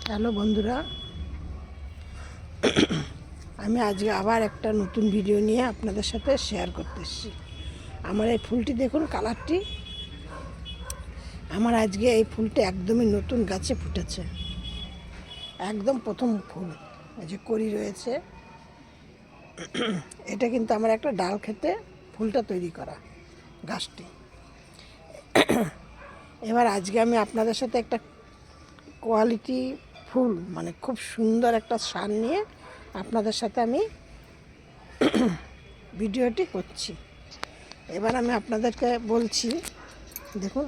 Hello বন্ধুরা, আমি আজকে আবার একটা নতুন ভিডিও নিয়ে আপনাদের সাথে শেয়ার করতে এসেছি। আমার এই ফুলটি দেখুন, কালারটি। আমার আজকে এই ফুলটা একদমই নতুন গাছে ফুটেছে, একদম প্রথম ফুল। এই যে কড়ি রয়েছে, এটা কিন্তু আমার একটা ডাল খেতে ফুলটা তৈরি করা গাছটি। এবার আজকে আমি আপনাদের সাথে একটা কোয়ালিটি ফুল, মানে খুব সুন্দর একটা সার নিয়ে আপনাদের সাথে আমি ভিডিওটি করছি। এবার আমি আপনাদেরকে বলছি, দেখুন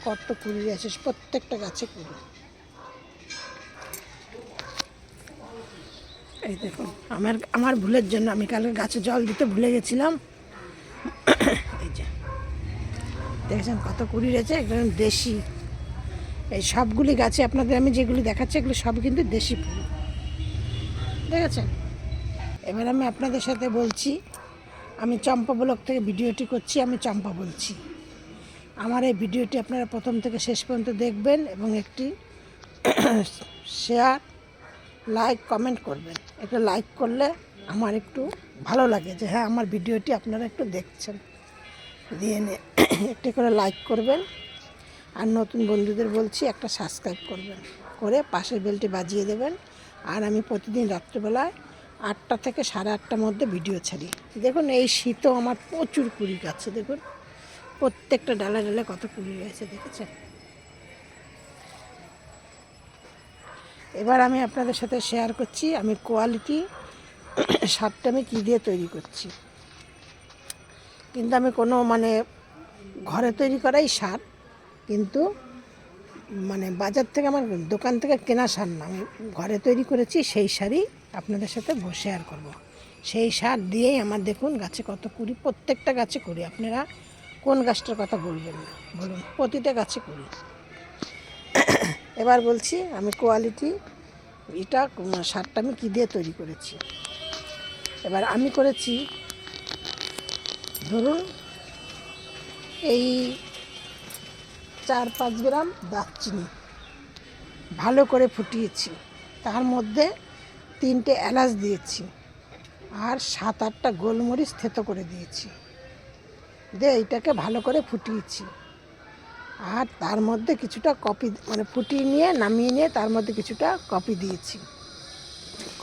কত কুড়ি আছে, প্রত্যেকটা গাছে কুড়ি। এই দেখুন, আমার ভুলের জন্য আমি কালকে গাছে জল দিতে ভুলে গেছিলাম। এই যে দেখেছেন কত কুড়ি রয়েছে, একদম দেশি। এই সবগুলি গাছে আপনাদের আমি যেগুলি দেখাচ্ছি, এগুলো সব কিন্তু দেশি ফুল, দেখেছেন। এবার আমি আপনাদের সাথে বলছি, আমি চম্পা ব্লগ থেকে ভিডিওটি করছি, আমি চম্পা বলছি। আমার এই ভিডিওটি আপনারা প্রথম থেকে শেষ পর্যন্ত দেখবেন এবং একটি শেয়ার, লাইক, কমেন্ট করবেন। একটা লাইক করলে আমার একটু ভালো লাগে যে হ্যাঁ, আমার ভিডিওটি আপনারা একটু দেখছেন। দিয়ে নিয়ে একটি করে লাইক করবেন, আর নতুন বন্ধুদের বলছি একটা সাবস্ক্রাইব করবেন, করে পাশের বেলটি বাজিয়ে দেবেন। আর আমি প্রতিদিন রাত্রিবেলায় 8টা থেকে 8:30টার মধ্যে ভিডিও ছাড়ি। দেখুন এই শীতও আমার প্রচুর কুড়ি গাছে, দেখুন প্রত্যেকটা ডালে ডালে কত কুড়ি রয়েছে, দেখেছেন। এবার আমি আপনাদের সাথে শেয়ার করছি আমি কোয়ালিটি সারটা আমি কী দিয়ে তৈরি করছি। কিন্তু আমি কোনো মানে ঘরে তৈরি করাই সার, কিন্তু মানে বাজার থেকে, আমার দোকান থেকে কেনা সার না, আমি ঘরে তৈরি করেছি। সেই সারই আপনাদের সাথে শেয়ার করব। সেই সার দিয়েই আমার দেখুন গাছে কত কুড়ি, প্রত্যেকটা গাছে কুড়ি। আপনারা কোন গাছটার কথা বলবেন না বলুন, প্রতিটা গাছে কুড়ি। এবার বলছি আমি কোয়ালিটি এটা সারটা আমি কী দিয়ে তৈরি করেছি। এবার আমি করেছি, ধরুন এই 4-5 গ্রাম দারচিনি ভালো করে ফুটিয়েছি, তার মধ্যে 3টে এলাচ দিয়েছি, আর 7-8টা গোলমরিচ থেতো করে দিয়েছি। দিয়ে এইটাকে ভালো করে ফুটিয়েছি, আর তার মধ্যে কিছুটা কফি, মানে ফুটিয়ে নিয়ে নামিয়ে নিয়ে তার মধ্যে কিছুটা কফি দিয়েছি।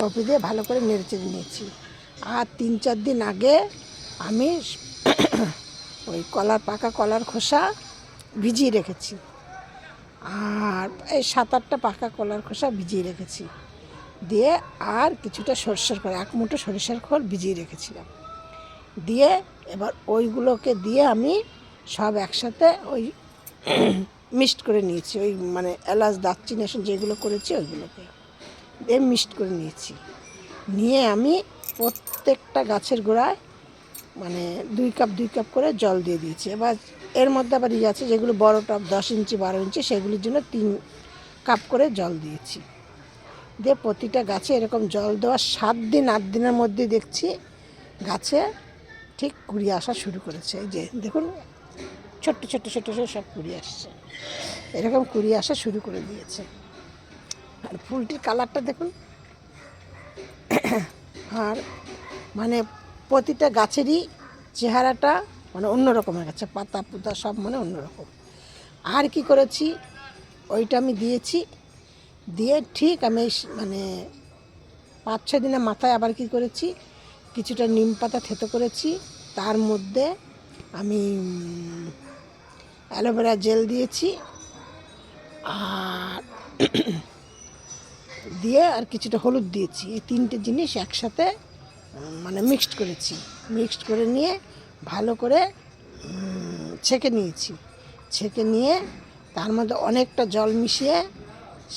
কফি দিয়ে ভালো করে নেড়েচেড়ে নিয়েছি। আর 3-4 দিন আগে আমি ওই পাকা কলার খোসা ভিজিয়ে রেখেছি, আর এই 7-8টা পাকা কলার খোসা ভিজিয়ে রেখেছি। দিয়ে আর কিছুটা সরষের খোল, 1 মুঠো সরিষার খোল ভিজিয়ে রেখেছিলাম। দিয়ে এবার ওইগুলোকে দিয়ে আমি সব একসাথে ওই মিক্সড করে নিয়েছি। ওই মানে এলাচ, দারচিনি যেগুলো করেছি ওইগুলোকে দিয়ে মিক্সড করে নিয়েছি। নিয়ে আমি প্রত্যেকটা গাছের গোড়ায় মানে 2 কাপ করে জল দিয়ে দিয়েছি। এবার এর মধ্যে আবার আছে যেগুলো বড় টব 10 ইঞ্চি 12 ইঞ্চি, সেগুলির জন্য 3 কাপ করে জল দিয়েছি। দিয়ে প্রতিটা গাছে এরকম জল দেওয়ার 7 দিন 8 দিনের মধ্যে দেখছি গাছে ঠিক কুড়ি আসা শুরু করেছে। এই যে দেখুন ছোট্ট ছোট্ট ছোট্ট ছোটো সব কুড়ি আসছে, এরকম কুড়ি আসা শুরু করে দিয়েছে। আর ফুলটির কালারটা দেখুন, আর মানে প্রতিটা গাছেরই চেহারাটা মানে অন্যরকম হয়ে গেছে, পাতা পুতা সব মানে অন্যরকম। আর কি করেছি, ওইটা আমি দিয়েছি। দিয়ে ঠিক আমি মানে 5-6 দিনের মাথায় আবার কি করেছি, কিছুটা নিম পাতা থেতো করেছি, তার মধ্যে আমি অ্যালোভেরা জেল দিয়েছি, আর দিয়ে আর কিছুটা হলুদ দিয়েছি। এই 3টে জিনিস একসাথে মানে মিক্সড করেছি। মিক্সড করে নিয়ে ভালো করে ছেঁকে নিয়েছি। ছেঁকে নিয়ে তার মধ্যে অনেকটা জল মিশিয়ে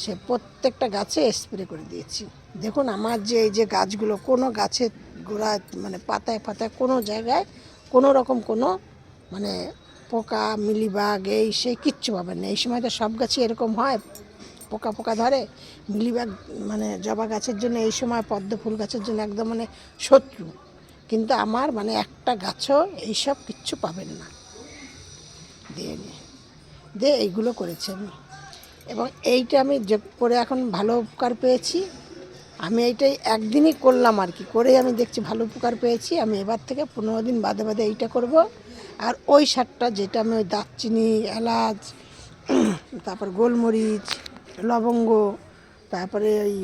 সে প্রত্যেকটা গাছে স্প্রে করে দিয়েছি। দেখুন আমার যে এই যে গাছগুলো, কোনো গাছের গোড়ায় মানে পাতায় পাতায় কোনো জায়গায় কোনো রকম কোনো মানে পোকা, মিলিবাগ এই সেই কিচ্ছু পাবেন না। এই সময় তো সব গাছই এরকম হয়, পোকা পোকা ধরে। মিলিবাগ মানে জবা গাছের জন্য এই সময়, পদ্ম ফুল গাছের জন্য একদম মানে শত্রু। কিন্তু আমার মানে একটা গাছও এইসব কিচ্ছু পাবেন না। দিয়ে এইগুলো করেছি আমি। এবং এইটা আমি যে করে এখন ভালো উপকার পেয়েছি। আমি এইটাই একদিনই করলাম আর কি, করেই আমি দেখছি ভালো উপকার পেয়েছি। আমি এবার থেকে 15 দিন বাদে বাদে এইটা করব। আর ওই সারটা যেটা আমি ওই দারচিনি, এলাচ, তারপর গোলমরিচ, লবঙ্গ, তারপরে ওই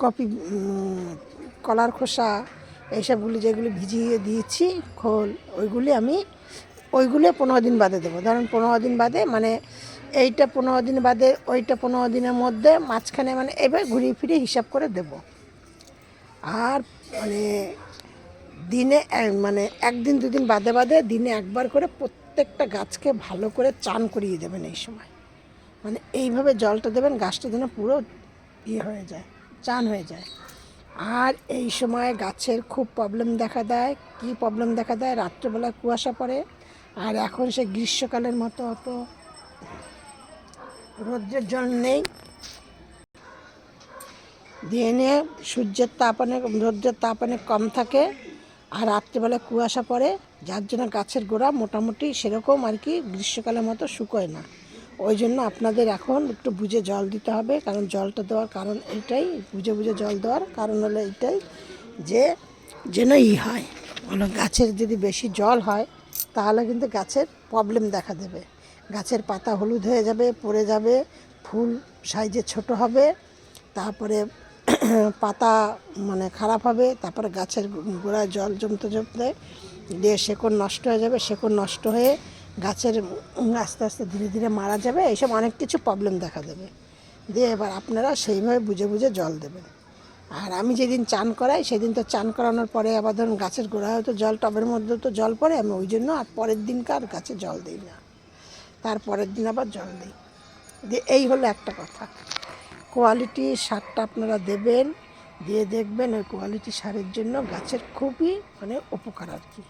কপি, কলার খোসা, এইসবগুলি যেগুলি ভিজিয়ে দিয়েছি খোল, ওইগুলি 15 দিন বাদে দেবো। ধরুন 15 দিন বাদে, মানে এইটা 15 দিন বাদে, ওইটা 15 দিনের মধ্যে, মাঝখানে মানে এবার ঘুরিয়ে ফিরিয়ে হিসাব করে দেব। আর মানে দিনে মানে একদিন দুদিন বাদে বাদে দিনে একবার করে প্রত্যেকটা গাছকে ভালো করে চান করিয়ে দেবেন এই সময়। মানে এইভাবে জলটা দেবেন, গাছটা যেন পুরো হয়ে যায়, চান হয়ে যায়। আর এই সময় গাছের খুব প্রবলেম দেখা দেয়। কি প্রবলেম দেখা দেয়? রাত্রেবেলা কুয়াশা পড়ে। আর এখন সে গ্রীষ্মকালের মতো অত রৌদ্রের জল নেই, দিনে সূর্যের তাপ অনেক, রৌদ্রের তাপ অনেক কম থাকে। আর রাত্রেবেলা কুয়াশা পড়ে, যার জন্য গাছের গোড়া মোটামুটি সেরকম আর কি গ্রীষ্মকালের মতো শুকোয় না। ওই জন্য আপনাদের এখন একটু বুঝে জল দিতে হবে। কারণ জলটা দেওয়ার কারণ এইটাই, বুঝে বুঝে জল দেওয়ার কারণ হলো এইটাই যে যেন হয় হলো, গাছের যদি বেশি জল হয় তাহলে কিন্তু গাছের প্রবলেম দেখা দেবে। গাছের পাতা হলুদ হয়ে যাবে, পড়ে যাবে, ফুল সাইজে ছোট হবে, তারপরে পাতা মানে খারাপ হবে, তারপরে গাছের গোড়ায় জল জমতে জমতে দিয়ে শেকড় নষ্ট হয়ে যাবে, শেকড় নষ্ট হয়ে গাছের আস্তে আস্তে ধীরে ধীরে মারা যাবে। এইসব অনেক কিছু প্রবলেম দেখা দেবে। দিয়ে এবার আপনারা সেইভাবে বুঝে বুঝে জল দেবেন। আর আমি যেদিন চান করাই সেদিন তো চান করানোর পরে আবার ধরুন গাছের গোড়ায় তো জল, টবের মধ্যে তো জল পড়ে, আমি ওই জন্য আর পরের দিনকার গাছে জল দিই না, তারপরের দিন আবার জল দিই। দিয়ে এই হলো একটা কথা। কোয়ালিটি সারটা আপনারা দেবেন, দিয়ে দেখবেন ওই কোয়ালিটি সারের জন্য গাছের খুবই মানে উপকার আর কি,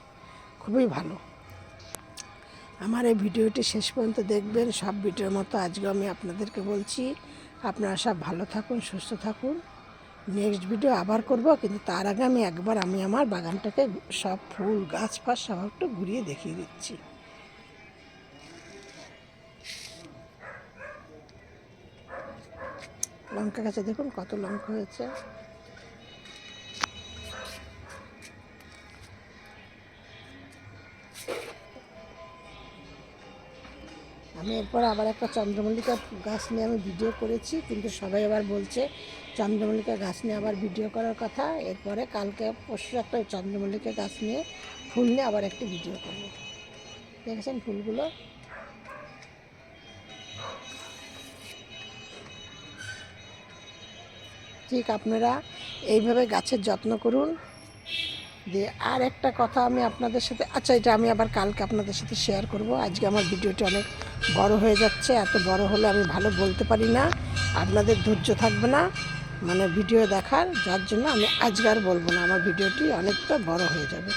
খুবই ভালো। আমার এই ভিডিওটি শেষ পর্যন্ত দেখবেন। সব ভিডিওর মতো আজকে আমি আপনাদেরকে বলছি, আপনারা সব ভালো থাকুন, সুস্থ থাকুন। নেক্সট ভিডিও আবার করব, কিন্তু তার আগে আমি আমার বাগানটাকে সব ফুল গাছ ফাছ সব একটু ঘুরিয়ে দেখিয়ে দিচ্ছি। লঙ্কা গাছে দেখুন কত লঙ্কা হয়েছে। আমি এরপর আবার একটা চন্দ্রমল্লিকা গাছ নিয়ে আমি ভিডিও করেছি, কিন্তু সবাই আবার বলছে চন্দ্রমল্লিকা গাছ নিয়ে আবার ভিডিও করার কথা। এরপরে কালকে পরশু একটা চন্দ্রমল্লিকা গাছ নিয়ে ফুল নিয়ে আবার একটি ভিডিও করব। দেখেছেন ফুলগুলো? ঠিক আপনারা এইভাবে গাছের যত্ন করুন। দিয়ে আর একটা কথা আমি আপনাদের সাথে, আচ্ছা এটা আমি আবার কালকে আপনাদের সাথে শেয়ার করব। আজকে আমার ভিডিওটি অনেক বড় হয়ে যাচ্ছে, এত বড় হলে আমি ভালো বলতে পারি না, আপনাদের ধৈর্য থাকবে না মানে ভিডিও দেখার, যার জন্য আমি আজকে আর বলবো না, আমার ভিডিওটি অনেকটা বড় হয়ে যাবে।